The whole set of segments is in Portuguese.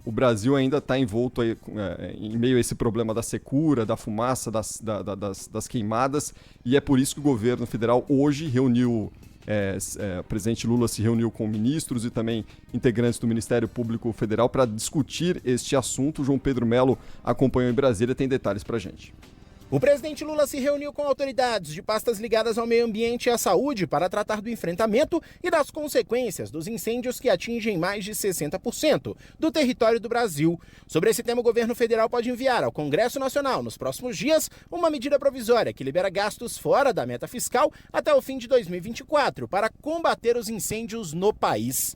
o Brasil ainda está envolto aí, em meio a esse problema da secura, da fumaça, das queimadas, e é por isso que o governo federal hoje reuniu, o presidente Lula se reuniu com ministros e também integrantes do Ministério Público Federal para discutir este assunto. O João Pedro Melo acompanhou em Brasília e tem detalhes para a gente. O presidente Lula se reuniu com autoridades de pastas ligadas ao meio ambiente e à saúde para tratar do enfrentamento e das consequências dos incêndios que atingem mais de 60% do território do Brasil. Sobre esse tema, o governo federal pode enviar ao Congresso Nacional, nos próximos dias, uma medida provisória que libera gastos fora da meta fiscal até o fim de 2024 para combater os incêndios no país.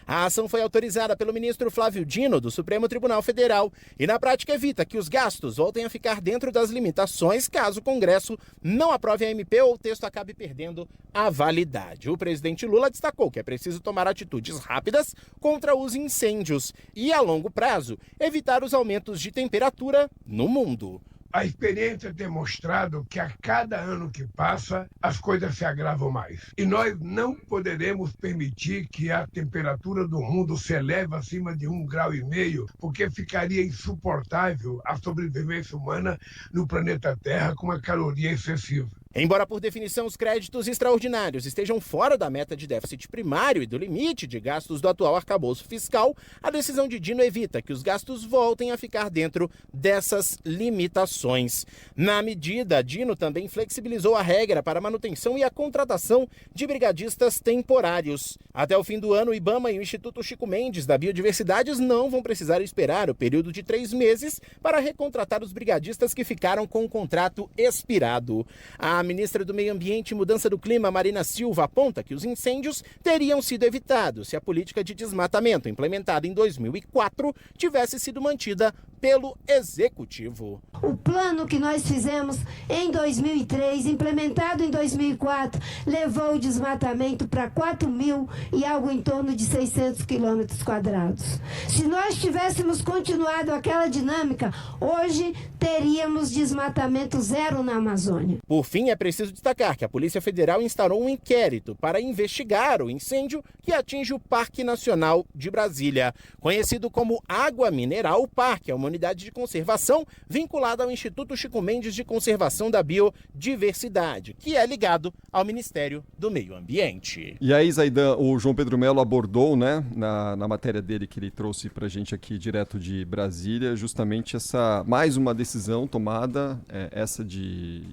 A ação foi autorizada pelo ministro Flávio Dino, do Supremo Tribunal Federal, e na prática evita que os gastos voltem a ficar dentro das limitações caso o Congresso não aprove a MP ou o texto acabe perdendo a validade. O presidente Lula destacou que é preciso tomar atitudes rápidas contra os incêndios e, a longo prazo, evitar os aumentos de temperatura no mundo. A experiência tem mostrado que a cada ano que passa, as coisas se agravam mais. E nós não poderemos permitir que a temperatura do mundo se eleve acima de 1,5 graus, porque ficaria insuportável a sobrevivência humana no planeta Terra com uma caloria excessiva. Embora, por definição, os créditos extraordinários estejam fora da meta de déficit primário e do limite de gastos do atual arcabouço fiscal, a decisão de Dino evita que os gastos voltem a ficar dentro dessas limitações. Na medida, Dino também flexibilizou a regra para a manutenção e a contratação de brigadistas temporários. Até o fim do ano, o IBAMA e o Instituto Chico Mendes da Biodiversidade não vão precisar esperar o período de 3 meses para recontratar os brigadistas que ficaram com o contrato expirado. A ministra do Meio Ambiente e Mudança do Clima, Marina Silva, aponta que os incêndios teriam sido evitados se a política de desmatamento implementada em 2004 tivesse sido mantida pelo Executivo. O plano que nós fizemos em 2003, implementado em 2004, levou o desmatamento para 4.000 e algo em torno de 600 quilômetros quadrados. Se nós tivéssemos continuado aquela dinâmica, hoje teríamos desmatamento zero na Amazônia. Por fim, é preciso destacar que a Polícia Federal instaurou um inquérito para investigar o incêndio que atinge o Parque Nacional de Brasília. Conhecido como Água Mineral, o parque é uma unidade de conservação vinculada ao Instituto Chico Mendes de Conservação da Biodiversidade, que é ligado ao Ministério do Meio Ambiente. E aí, Zaidan, o João Pedro Melo abordou, né, na matéria dele que ele trouxe pra gente aqui direto de Brasília, justamente essa mais uma decisão tomada, essa de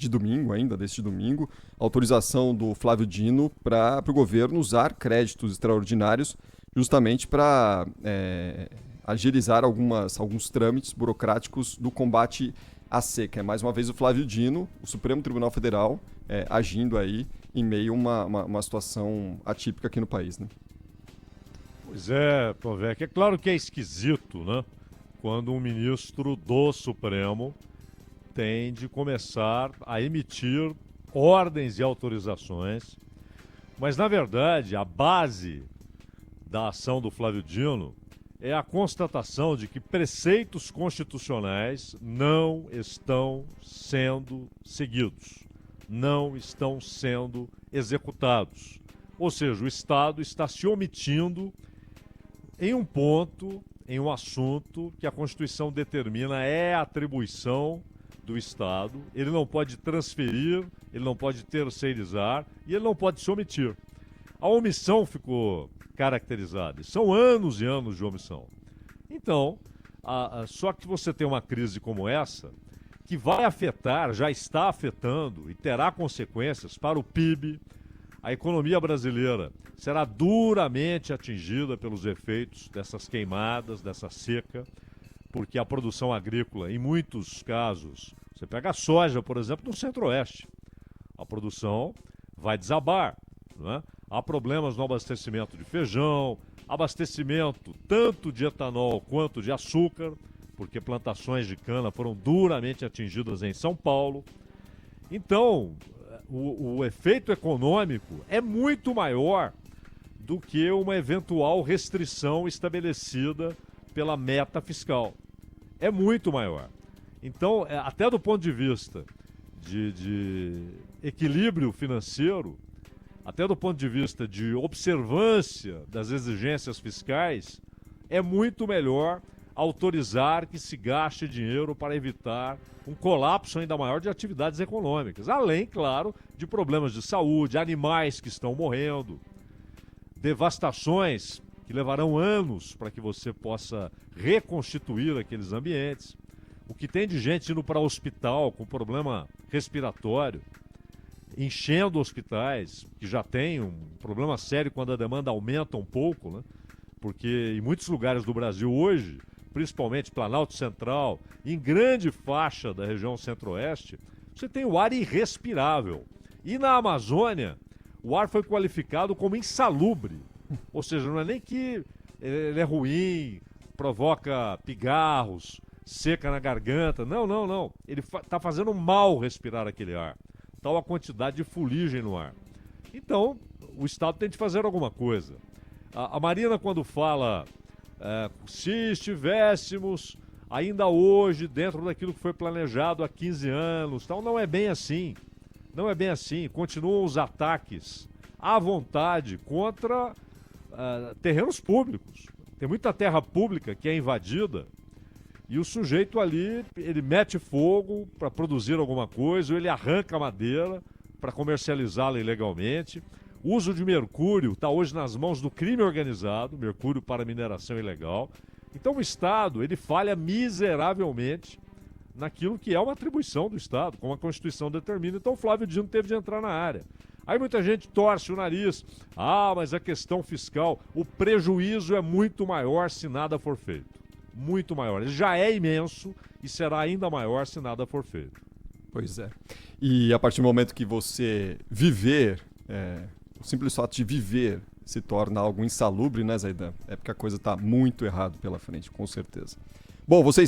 domingo ainda, deste domingo, autorização do Flávio Dino para o governo usar créditos extraordinários justamente para agilizar alguns trâmites burocráticos do combate à seca. Mais uma vez o Flávio Dino, o Supremo Tribunal Federal, agindo aí em meio a uma situação atípica aqui no país, né? Pois é, Provec, é claro que é esquisito, né? Quando um ministro do Supremo tem de começar a emitir ordens e autorizações, mas na verdade a base da ação do Flávio Dino é a constatação de que preceitos constitucionais não estão sendo seguidos, não estão sendo executados. Ou seja, o Estado está se omitindo em um ponto, em um assunto que a Constituição determina é atribuição do Estado. Ele não pode transferir, ele não pode terceirizar e ele não pode se omitir. A omissão ficou caracterizada. São anos e anos de omissão. Então, só que você tem uma crise como essa, que vai afetar, já está afetando e terá consequências para o PIB. A economia brasileira será duramente atingida pelos efeitos dessas queimadas, dessa seca, porque a produção agrícola, em muitos casos, você pega a soja, por exemplo, no Centro-Oeste, a produção vai desabar, né? Há problemas no abastecimento de feijão, abastecimento tanto de etanol quanto de açúcar, porque plantações de cana foram duramente atingidas em São Paulo. Então, o efeito econômico é muito maior do que uma eventual restrição estabelecida pela meta fiscal. É muito maior. Então, até do ponto de vista de equilíbrio financeiro, até do ponto de vista de observância das exigências fiscais, é muito melhor autorizar que se gaste dinheiro para evitar um colapso ainda maior de atividades econômicas. Além, claro, de problemas de saúde, animais que estão morrendo, devastações que levarão anos para que você possa reconstituir aqueles ambientes. O que tem de gente indo para o hospital com problema respiratório, enchendo hospitais, que já tem um problema sério quando a demanda aumenta um pouco, né? Porque em muitos lugares do Brasil hoje, principalmente Planalto Central, em grande faixa da região centro-oeste, você tem o ar irrespirável. E na Amazônia, o ar foi qualificado como insalubre. Ou seja, não é nem que ele é ruim, provoca pigarros, seca na garganta. Não. Ele está fazendo mal respirar aquele ar. Tal a quantidade de fuligem no ar. Então, o Estado tem de fazer alguma coisa. A Marina, quando fala, se estivéssemos ainda hoje dentro daquilo que foi planejado há 15 anos, tal, não é bem assim. Não é bem assim. Continuam os ataques à vontade contra terrenos públicos. Tem muita terra pública que é invadida e o sujeito ali, ele mete fogo para produzir alguma coisa, ou ele arranca madeira para comercializá-la ilegalmente. O uso de mercúrio está hoje nas mãos do crime organizado, mercúrio para mineração ilegal. Então o Estado, ele falha miseravelmente naquilo que é uma atribuição do Estado, como a Constituição determina. Então o Flávio Dino teve de entrar na área. Aí muita gente torce o nariz. Mas a questão fiscal, o prejuízo é muito maior se nada for feito. Muito maior. Ele já é imenso e será ainda maior se nada for feito. Pois é. E a partir do momento que você viver, o simples fato de viver se torna algo insalubre, né, Zaidan? É porque a coisa está muito errada pela frente, com certeza. Bom, vocês